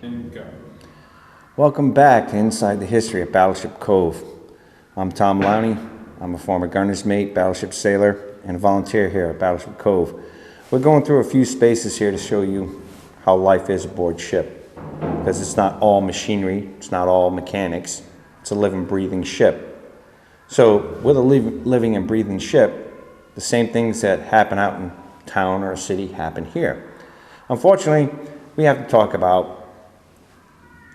And go. Welcome back to Inside the History of Battleship Cove. I'm Tom Lowney. I'm a former gunner's mate, battleship sailor, and a volunteer here at Battleship Cove. We're going through a few spaces here to show you how life is aboard ship, because it's not all machinery, it's not all mechanics, it's a living, breathing ship. So with a living and breathing ship, the same things that happen out in town or a city happen here. Unfortunately, we have to talk about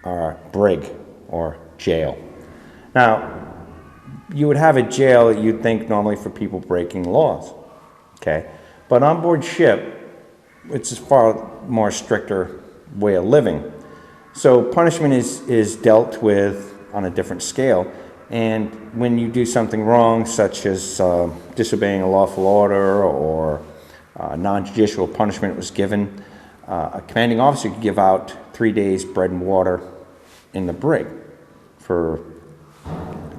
our brig or jail. Now, you would have a jail that you'd think normally for people breaking laws, okay? But on board ship, it's a far more stricter way of living. So punishment is dealt with on a different scale. And when you do something wrong, such as disobeying a lawful order or non-judicial punishment was given, a commanding officer could give out 3 days bread and water in the brig.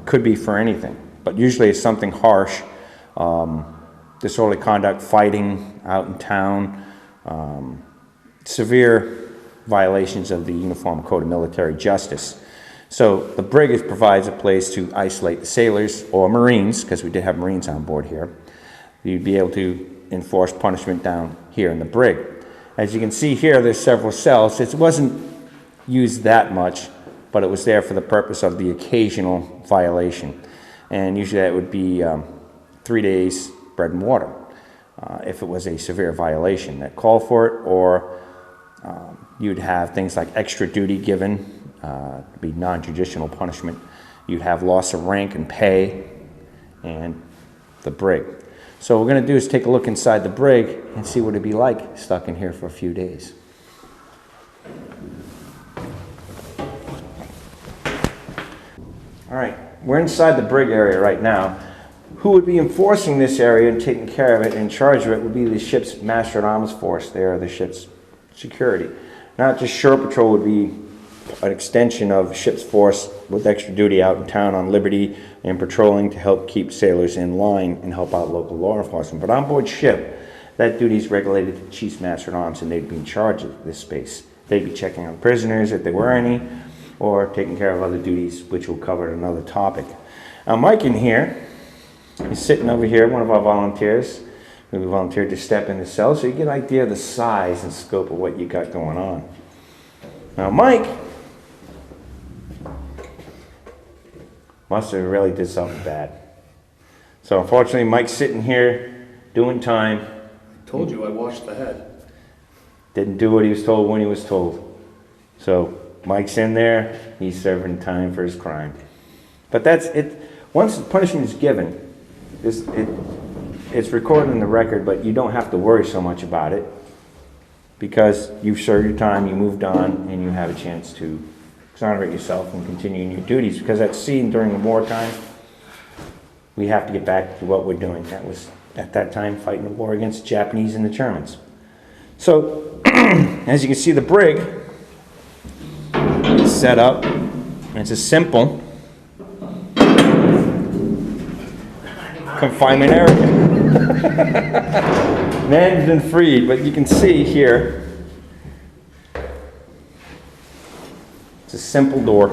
Could be for anything, but usually it's something harsh, disorderly conduct, fighting out in town, severe violations of the Uniform Code of Military Justice. So the brig provides a place to isolate the sailors or Marines, because we did have Marines on board here. You'd be able to enforce punishment down here in the brig. As you can see here, there's several cells. It wasn't used that much, but it was there for the purpose of the occasional violation. And usually that would be 3 days bread and water if it was a severe violation that called for it, or you'd have things like extra duty given, be non-judicial punishment. You'd have loss of rank and pay, and the brig. So what we're going to do is take a look inside the brig and see what it'd be like stuck in here for a few days. All right, we're inside the brig area right now. Who would be enforcing this area and taking care of it, in charge of it, would be the ship's master at arms force. They are the ship's security. Not just shore patrol would be an extension of ship's force with extra duty out in town on liberty and patrolling to help keep sailors in line and help out local law enforcement. But on board ship, that duty is regulated to the chief's master at arms, and they'd be in charge of this space. They'd be checking on prisoners if there were any, or taking care of other duties, which we'll cover in another topic. Now Mike in here is sitting over here, one of our volunteers, who volunteered to step in the cell, so you get an idea of the size and scope of what you got going on. Now Mike must have really did something bad. So unfortunately, Mike's sitting here doing time. Told you I washed the head. Didn't do what he was told when he was told. So Mike's in there, he's serving time for his crime. But that's it. Once the punishment is given, it's recorded in the record, but you don't have to worry so much about it, because you've served your time, you moved on, and you have a chance to exonerate yourself and continue in your duties. Because at sea during the wartime, we have to get back to what we're doing. That was, at that time, fighting the war against the Japanese and the Germans. So, as you can see, the brig is set up. It's a simple confinement area. Man's been freed, but you can see here, it's a simple door.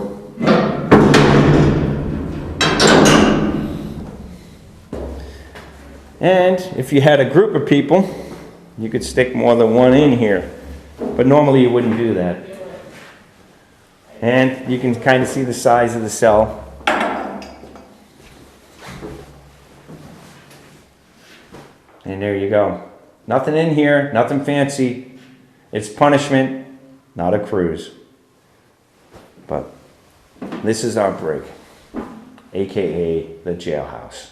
And if you had a group of people, you could stick more than one in here. But normally you wouldn't do that. And you can kind of see the size of the cell. And there you go. Nothing in here, nothing fancy. It's punishment, not a cruise. But this is our brig, aka the jailhouse.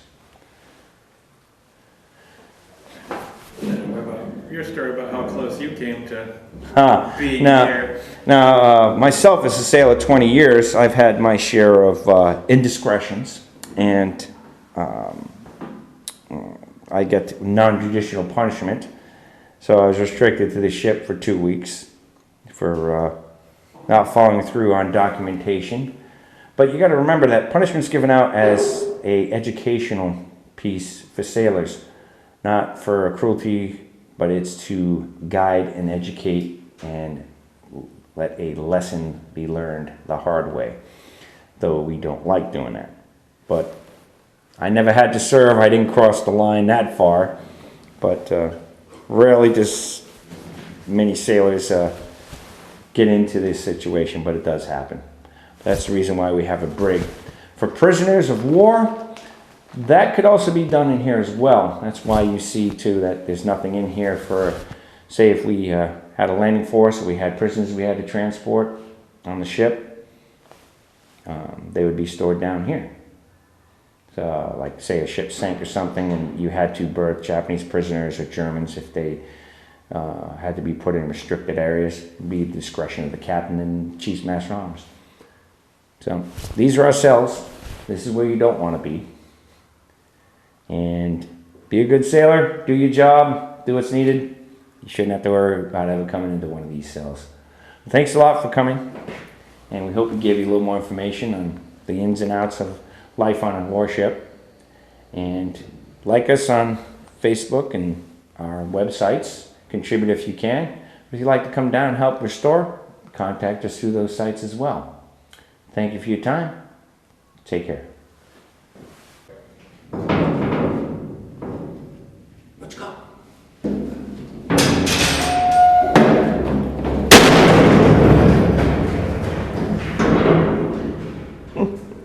What about your story about how close you came to being here? Now, myself as a sailor 20 years, I've had my share of indiscretions, and I get non-judicial punishment. So I was restricted to the ship for 2 weeks for not following through on documentation. But you got to remember that punishment's given out as a educational piece for sailors, not for cruelty, but it's to guide and educate and let a lesson be learned the hard way, though we don't like doing that. But I never had to serve. I didn't cross the line that far, but rarely does many sailors get into this situation, but it does happen. That's the reason why we have a brig. For prisoners of war, that could also be done in here as well. That's why you see too that there's nothing in here for, say if we had a landing force, or we had prisoners we had to transport on the ship, they would be stored down here. So, like say a ship sank or something and you had to berth Japanese prisoners or Germans, if they had to be put in restricted areas, it would be the discretion of the captain and chief master of arms. So these are our cells. This is where you don't want to be. And be a good sailor, do your job, do what's needed. You shouldn't have to worry about ever coming into one of these cells. Thanks a lot for coming, and we hope we gave you a little more information on the ins and outs of life on a warship. And like us on Facebook and our websites, contribute if you can. If you'd like to come down and help restore, contact us through those sites as well. Thank you for your time. Take care.